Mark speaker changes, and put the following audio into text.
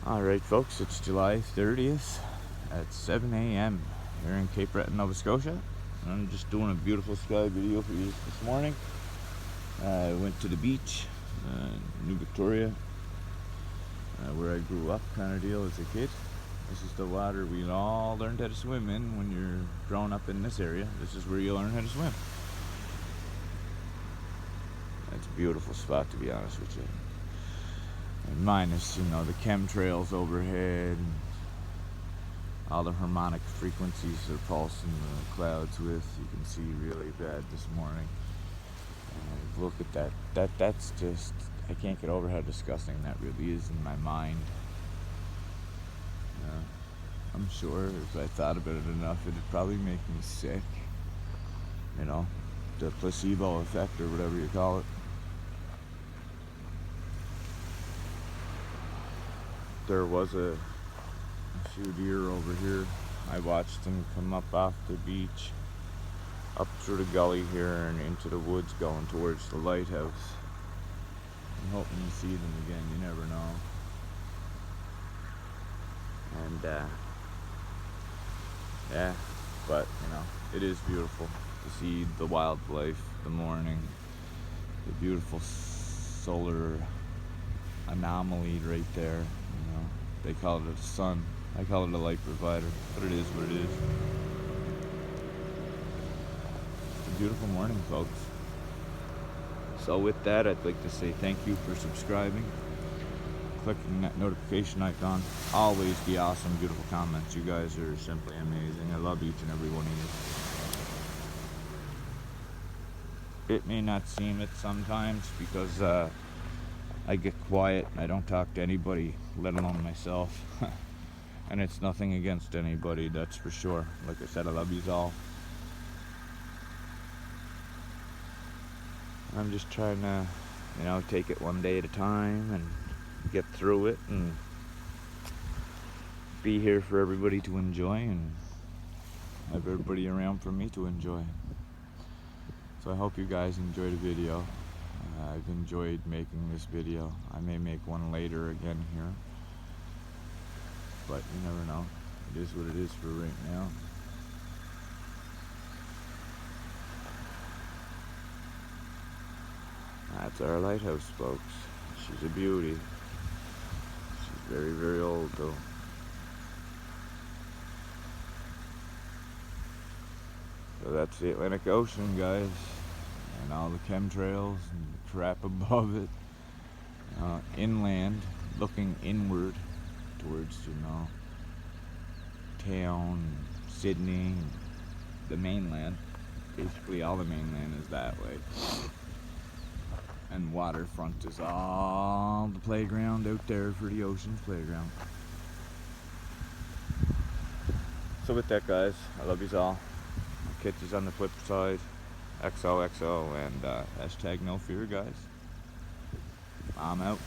Speaker 1: Alright folks, it's July 30th at 7 a.m. here in Cape Breton, Nova Scotia. I'm just doing a beautiful sky video for you this morning. I went to the beach, New Victoria, where I grew up kind of deal as a kid. This is the water we all learned how to swim in when you're growing up in this area. This is where you learn how to swim. It's a beautiful spot, to be honest with you. And minus, the chemtrails overhead, and all the harmonic frequencies they're pulsing the clouds with. You can see really bad this morning. Look at that. That's just, I can't get over how disgusting that really is in my mind. I'm sure if I thought about it enough, it'd probably make me sick. The placebo effect or whatever you call it. There was a few deer over here. I watched them come up off the beach, up through the gully here and into the woods going towards the lighthouse. I'm hoping to see them again, you never know. And yeah, but it is beautiful to see the wildlife, the morning, the beautiful solar anomaly right there. They call it a sun. I call it a light provider, but it is what it is. It's a beautiful morning, folks. So with that, I'd like to say thank you for subscribing, clicking that notification icon. Always the awesome, beautiful comments. You guys are simply amazing. I love each and every one of you. It may not seem it sometimes because I get quiet. I don't talk to anybody, let alone myself. And it's nothing against anybody, that's for sure. Like I said, I love yous all. I'm just trying to, take it one day at a time and get through it and be here for everybody to enjoy and have everybody around for me to enjoy. So I hope you guys enjoyed the video. I've enjoyed making this video. I may make one later again here, but you never know. It is what it is for right now. That's our lighthouse, folks. She's a beauty. She's very, very old though. So that's the Atlantic Ocean, guys. And all the chemtrails and the crap above it. Inland, looking inward towards, town, Sydney, the mainland. Basically all the mainland is that way. And waterfront is all the playground out there for the ocean's playground. So with that, guys, I love yous all. I'll catch yous on the flip side. XOXO and hashtag no fear, guys. I'm out.